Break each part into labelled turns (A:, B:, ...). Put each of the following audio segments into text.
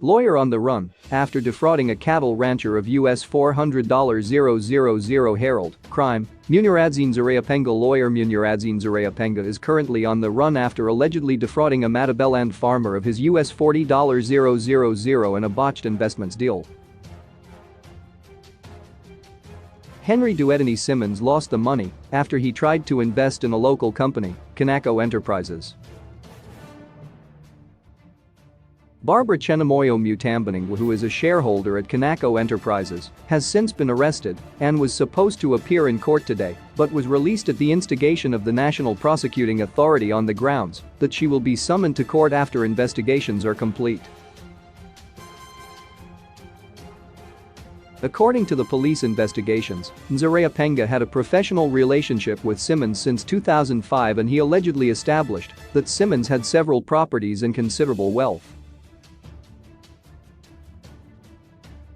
A: Lawyer on the run after defrauding a cattle rancher of US $400,000 Herald, crime, Muniradzine Zarayapenga. Lawyer Muniradzine Zarayapenga is currently on the run after allegedly defrauding a Matabeland farmer of his US $40,000 in a botched investments deal. Henry Duetini Simmons lost the money after he tried to invest in a local company, Kanako Enterprises. Barbara Chenamoyo Mutambaningwa, who is a shareholder at Kanako Enterprises, has since been arrested and was supposed to appear in court today but was released at the instigation of the National Prosecuting Authority on the grounds that she will be summoned to court after investigations are complete. According to the police investigations, Nzarayapenga had a professional relationship with Simmons since 2005, and he allegedly established that Simmons had several properties and considerable wealth.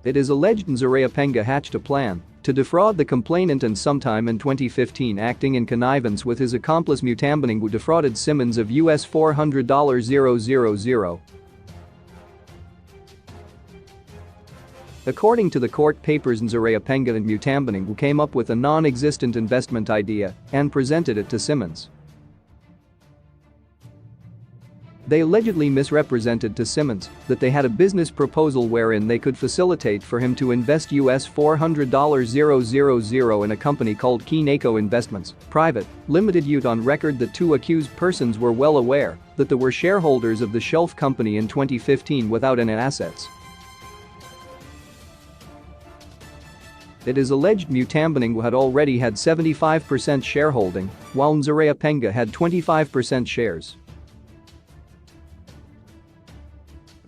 A: It is alleged Nzarayapenga hatched a plan to defraud the complainant, and sometime in 2015, acting in connivance with his accomplice Mutambaningwa, defrauded Simmons of US $400,000. According to the court papers, Nzarayapenga and Mutambaningwa came up with a non-existent investment idea and presented it to Simmons. They allegedly misrepresented to Simmons that they had a business proposal wherein they could facilitate for him to invest US $400,000 in a company called Kanako Investments Private Limited. On record, the two accused persons were well aware that they were shareholders of the shelf company in 2015 without any assets. It is alleged Mutambaningwa had already had 75% shareholding, while Nzarayapenga had 25% shares.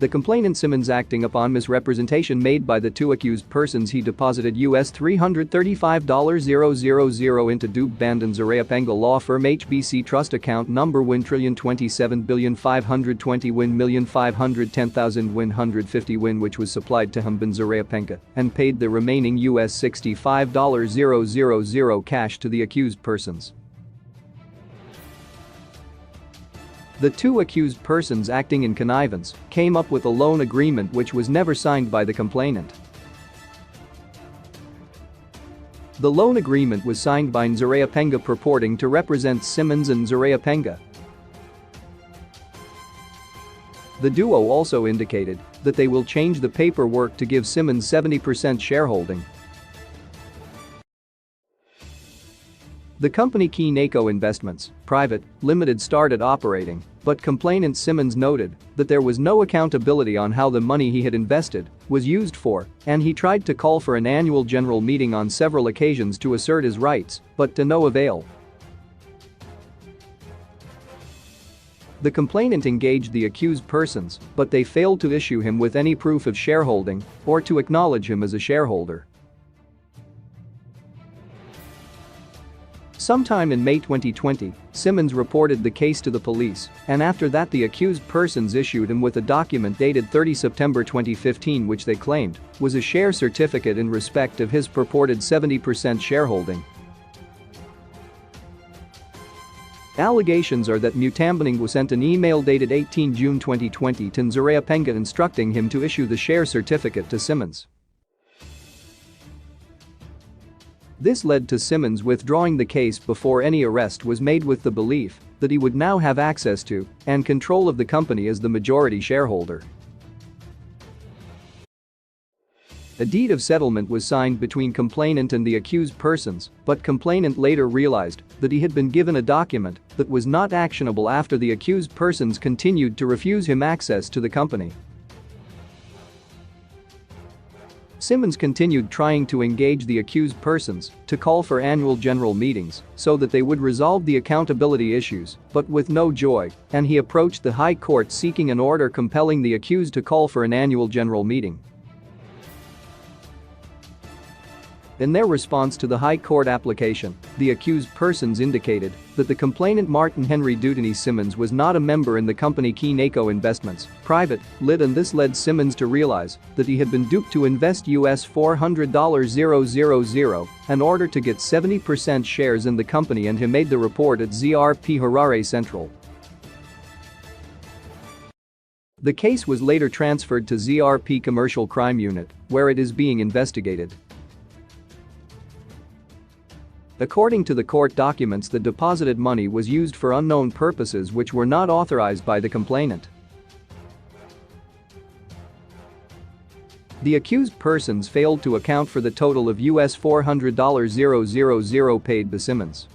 A: The complainant Simmons, acting upon misrepresentation made by the two accused persons, he deposited US $335,000 into Dube Band and Nzarayapenga law firm HBC trust account number $1,027,520,510,150, which was supplied to him by Nzarayapenga, and paid the remaining US $65,000 cash to the accused persons. The two accused persons, acting in connivance, came up with a loan agreement which was never signed by the complainant. The loan agreement was signed by Nzarayapenga purporting to represent Simmons and Nzarayapenga. The duo also indicated that they will change the paperwork to give Simmons 70% shareholding. The company Kanako Investments Private Limited started operating, but complainant Simmons noted that there was no accountability on how the money he had invested was used for, and he tried to call for an annual general meeting on several occasions to assert his rights, but to no avail. The complainant engaged the accused persons, but they failed to issue him with any proof of shareholding or to acknowledge him as a shareholder. Sometime in May 2020, Simmons reported the case to the police, and after that the accused persons issued him with a document dated 30 September 2015 which they claimed was a share certificate in respect of his purported 70% shareholding. Allegations are that Mutambaningwa sent an email dated 18 June 2020 to Nzarayapenga instructing him to issue the share certificate to Simmons. This led to Simmons withdrawing the case before any arrest was made, with the belief that he would now have access to and control of the company as the majority shareholder. A deed of settlement was signed between complainant and the accused persons, but complainant later realized that he had been given a document that was not actionable after the accused persons continued to refuse him access to the company. Simmons continued trying to engage the accused persons to call for annual general meetings so that they would resolve the accountability issues, but with no joy, and he approached the High Court seeking an order compelling the accused to call for an annual general meeting. In their response to the High Court application, the accused persons indicated that the complainant Martin Henry Duetini Simmons was not a member in the company Kanako Investments Private Limited, and this led Simmons to realize that he had been duped to invest US $400,000 in order to get 70% shares in the company, and he made the report at ZRP Harare Central. The case was later transferred to ZRP Commercial Crime Unit, where it is being investigated. According to the court documents, the deposited money was used for unknown purposes which were not authorized by the complainant. The accused persons failed to account for the total of $400,000 paid by Simmons.